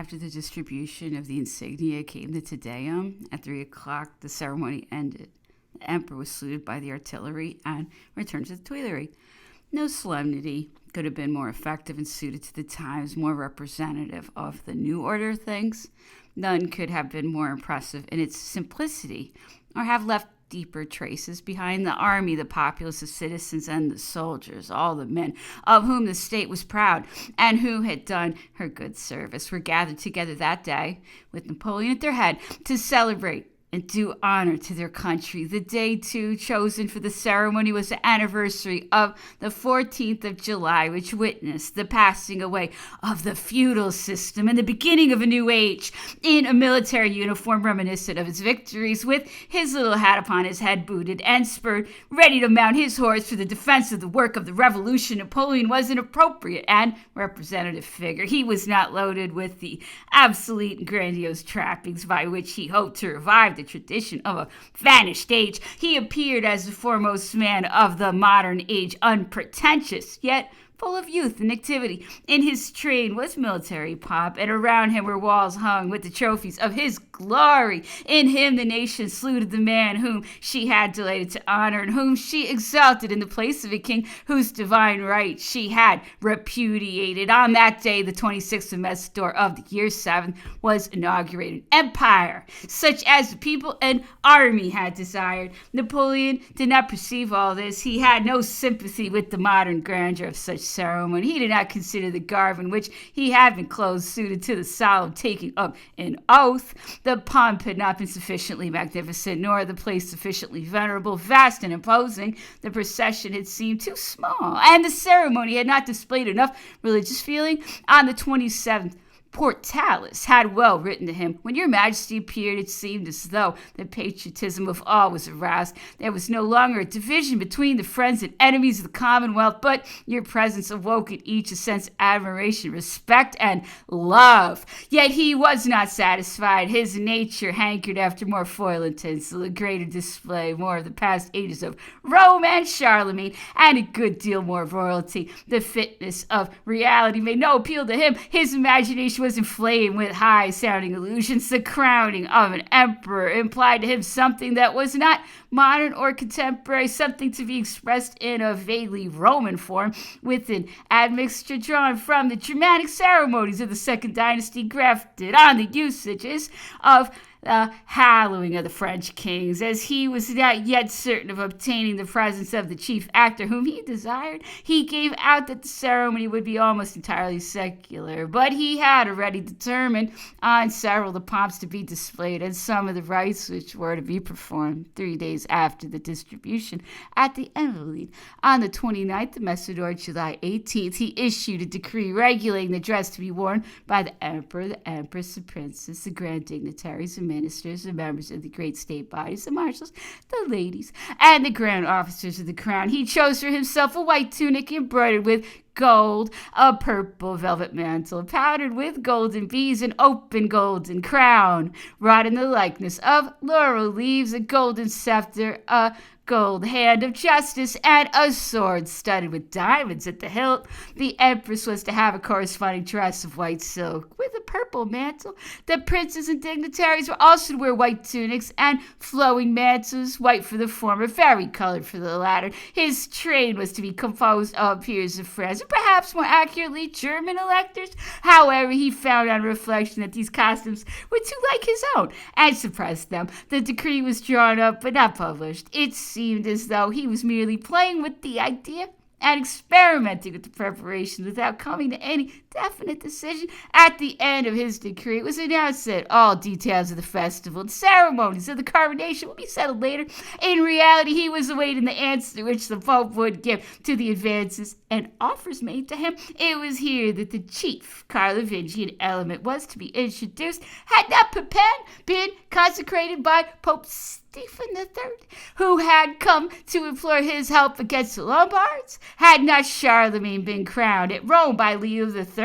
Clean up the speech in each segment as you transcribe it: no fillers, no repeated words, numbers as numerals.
after the distribution of the insignia came the Te Deum. At 3 o'clock, the ceremony ended. The emperor was saluted by the artillery and returned to the Tuileries. No solemnity could have been more effective and suited to the times, more representative of the new order of things. None could have been more impressive in its simplicity or have left deeper traces behind. The army, the populace, the citizens, and the soldiers, all the men of whom the state was proud and who had done her good service, were gathered together that day with Napoleon at their head to celebrate and do honor to their country. The day, too, chosen for the ceremony was the anniversary of the 14th of July, which witnessed the passing away of the feudal system and the beginning of a new age. In a military uniform reminiscent of his victories, with his little hat upon his head, booted and spurred, ready to mount his horse for the defense of the work of the revolution, Napoleon was an appropriate and representative figure. He was not loaded with the obsolete and grandiose trappings by which he hoped to revive the tradition of a vanished age. He appeared as the foremost man of the modern age, unpretentious, yet full of youth and activity. In his train was military pomp, and around him were walls hung with the trophies of his glory. In him the nation saluted the man whom she had delighted to honor, and whom she exalted in the place of a king whose divine right she had repudiated. On that day, the 26th of Messidor of the year 7, was inaugurated. Empire, such as the people and army had desired. Napoleon did not perceive all this. He had no sympathy with the modern grandeur of such ceremony. He did not consider the garb in which he had been clothed suited to the solemn taking of an oath. The pomp had not been sufficiently magnificent, nor the place sufficiently venerable, vast, and imposing. The procession had seemed too small, and the ceremony had not displayed enough religious feeling. On the 27th, Portalis had well written to him, "When your majesty appeared, it seemed as though the patriotism of all was aroused. There was no longer a division between the friends and enemies of the Commonwealth, but your presence awoke in each a sense of admiration, respect, and love." Yet he was not satisfied. His nature hankered after more foil and tinsel, a greater display, more of the past ages of Rome and Charlemagne, and a good deal more of royalty. The fitness of reality made no appeal to him. His imagination was inflamed with high-sounding illusions. The crowning of an emperor implied to him something that was not modern or contemporary, something to be expressed in a vaguely Roman form, with an admixture drawn from the Germanic ceremonies of the Second Dynasty, grafted on the usages of the hallowing of the French kings. As he was not yet certain of obtaining the presence of the chief actor whom he desired, he gave out that the ceremony would be almost entirely secular. But he had already determined on several of the pomps to be displayed, and some of the rites which were to be performed 3 days after the distribution at the Invalides. On the 29th of Messidor, July 18th, he issued a decree regulating the dress to be worn by the emperor, the empress, the princess, the grand dignitaries, the ministers, the members of the great state bodies, the marshals, the ladies, and the grand officers of the crown. He chose for himself a white tunic embroidered with gold, a purple velvet mantle powdered with golden bees, an open golden crown wrought in the likeness of laurel leaves, a golden scepter, a gold hand of justice, and a sword studded with diamonds at the hilt. The empress was to have a corresponding dress of white silk with a purple mantle. The princes and dignitaries were also to wear white tunics and flowing mantles, white for the former, vari-colored for the latter. His train was to be composed of peers of France, and perhaps more accurately, German electors. However, he found on reflection that these costumes were too like his own, and suppressed them. The decree was drawn up but not published. It seemed as though he was merely playing with the idea and experimenting with the preparation without coming to any definite decision. At the end of his decree, it was announced that all details of the festival and ceremonies of the coronation would be settled later. In reality, he was awaiting the answer which the Pope would give to the advances and offers made to him. It was here that the chief Carlovingian element was to be introduced. Had not Pepin been consecrated by Pope Stephen III, who had come to implore his help against the Lombards? Had not Charlemagne been crowned at Rome by Leo III?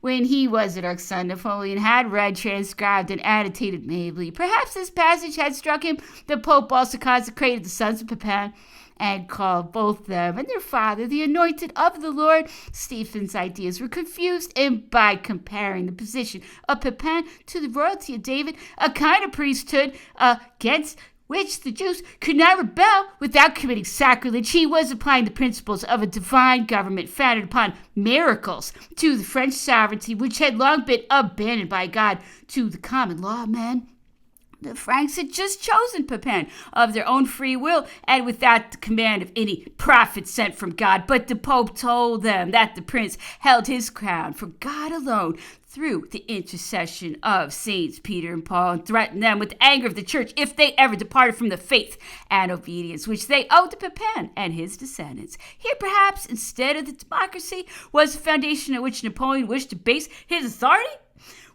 When he was an son, Napoleon had read, transcribed, and annotated Mabley. Perhaps this passage had struck him. The Pope also consecrated the sons of Pepin and called both them and their father the anointed of the Lord. Stephen's ideas were confused, and by comparing the position of Pepin to the royalty of David, a kind of priesthood against which the Jews could not rebel without committing sacrilege, he was applying the principles of a divine government founded upon miracles to the French sovereignty, which had long been abandoned by God to the common law of men. The Franks had just chosen Pepin of their own free will and without the command of any prophet sent from God. But the Pope told them that the prince held his crown for God alone through the intercession of Saints Peter and Paul, and threatened them with the anger of the church if they ever departed from the faith and obedience which they owed to Pepin and his descendants. Here, perhaps, instead of the democracy, was the foundation on which Napoleon wished to base his authority.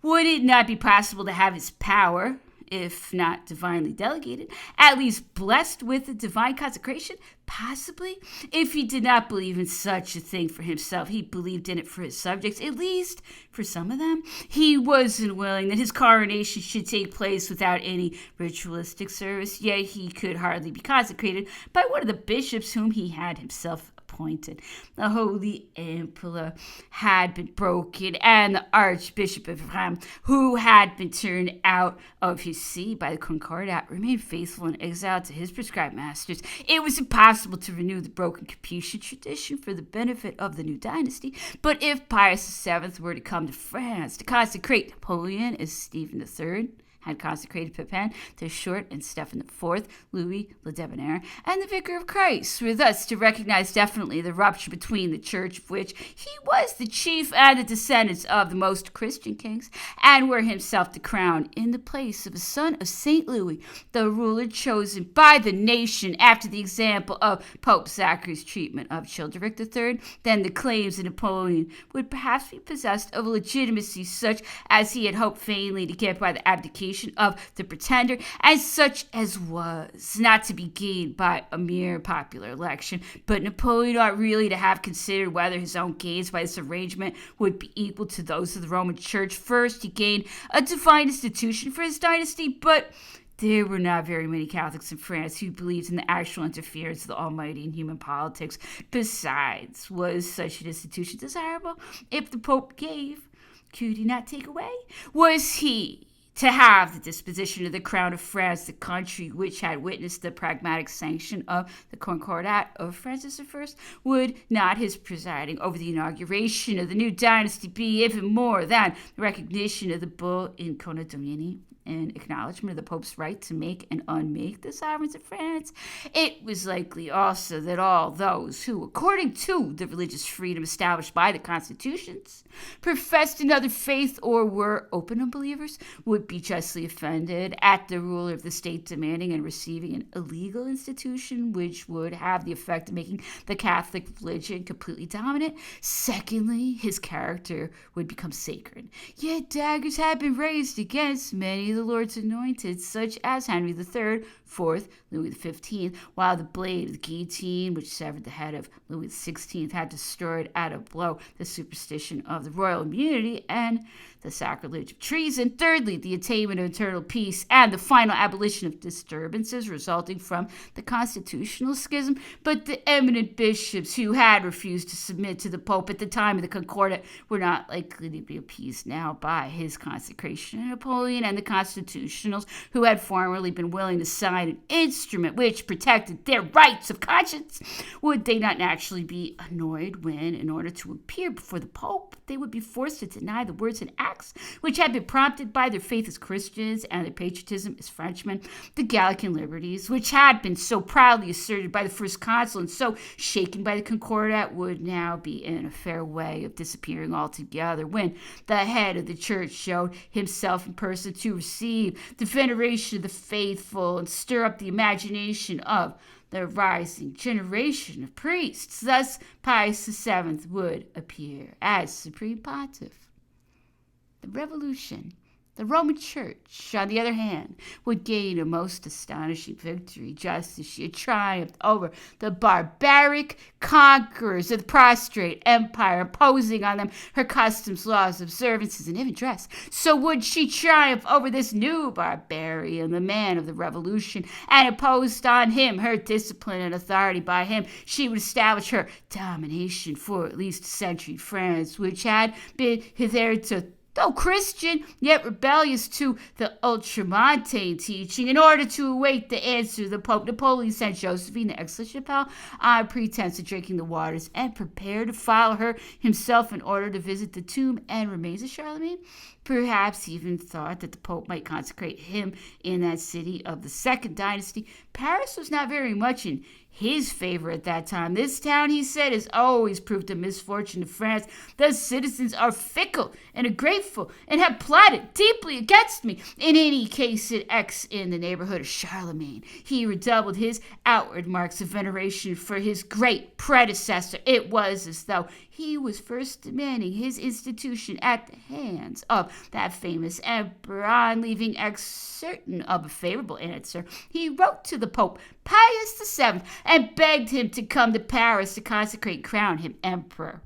Would it not be possible to have his power, if not divinely delegated, at least blessed with a divine consecration? Possibly. If he did not believe in such a thing for himself, he believed in it for his subjects, at least for some of them. He wasn't willing that his coronation should take place without any ritualistic service, yet he could hardly be consecrated by one of the bishops whom he had himself appointed. The holy emperor had been broken, and the Archbishop of Rheims, who had been turned out of his see by the Concordat, remained faithful in exile to his prescribed masters. It was impossible to renew the broken Capuchin tradition for the benefit of the new dynasty, but if Pius VII were to come to France to consecrate Napoleon as Stephen III had consecrated Pepin to Short and Stephen IV, Louis le Debonair, and the Vicar of Christ were thus to recognize definitely the rupture between the church of which he was the chief and the descendants of the most Christian kings, and were himself the crown in the place of a son of St. Louis, the ruler chosen by the nation after the example of Pope Zachary's treatment of Childeric III, then the claims of Napoleon would perhaps be possessed of a legitimacy such as he had hoped vainly to get by the abdication of the pretender, and such as was not to be gained by a mere popular election. But Napoleon ought really to have considered whether his own gains by this arrangement would be equal to those of the Roman Church. First, he gained a divine institution for his dynasty, but there were not very many Catholics in France who believed in the actual interference of the Almighty in human politics. Besides, was such an institution desirable? If the Pope gave, could he not take away? Was he to have the disposition of the crown of France, the country which had witnessed the pragmatic sanction of the Concordat of Francis I? Would not his presiding over the inauguration of the new dynasty be even more than the recognition of the bull in Cona Domini, in acknowledgement of the Pope's right to make and unmake the sovereigns of France? It was likely also that all those who, according to the religious freedom established by the constitutions, professed another faith or were open unbelievers would be justly offended at the ruler of the state demanding and receiving an illegal institution which would have the effect of making the Catholic religion completely dominant. Secondly, his character would become sacred. Yet daggers had been raised against many of the Lord's anointed, such as Henry III, IV, Louis XV, while the blade of the guillotine, which severed the head of Louis XVI, had destroyed at a blow the superstition of the royal immunity and the sacrilege of treason. Thirdly, the attainment of eternal peace and the final abolition of disturbances resulting from the constitutional schism. But the eminent bishops who had refused to submit to the Pope at the time of the Concordat were not likely to be appeased now by his consecration. Napoleon and the constitutionals, who had formerly been willing to sign an instrument which protected their rights of conscience, would they not naturally be annoyed when, in order to appear before the Pope, they would be forced to deny the words and acts which had been prompted by their faith as Christians and their patriotism as Frenchmen? The Gallican liberties, which had been so proudly asserted by the first consul and so shaken by the Concordat, would now be in a fair way of disappearing altogether when the head of the church showed himself in person to receive the veneration of the faithful and stir up the imagination of the rising generation of priests. Thus, Pius VII would appear as Supreme Pontiff. The Revolution The Roman Church, on the other hand, would gain a most astonishing victory, just as she had triumphed over the barbaric conquerors of the prostrate empire, imposing on them her customs, laws, observances, and even dress. So would she triumph over this new barbarian, the man of the revolution, and imposed on him her discipline and authority. By him she would establish her domination for at least a century. France, which had been hitherto, though Christian, yet rebellious to the Ultramontane teaching, in order to await the answer, the Pope Napoleon sent Josephine to Aix-la-Chapelle on pretense of drinking the waters, and prepared to follow her himself in order to visit the tomb and remains of Charlemagne. Perhaps he even thought that the Pope might consecrate him in that city of the Second Dynasty. Paris was not very much in his favor at that time. This town, he said, has always proved a misfortune to France. The citizens are fickle and ungrateful and have plotted deeply against me. In any case, at Aix, in the neighborhood of Charlemagne, he redoubled his outward marks of veneration for his great predecessor. It was as though he was first demanding his institution at the hands of that famous emperor. On leaving Aix certain of a favorable answer, he wrote to the Pope Pius VII and begged him to come to Paris to consecrate and crown him emperor.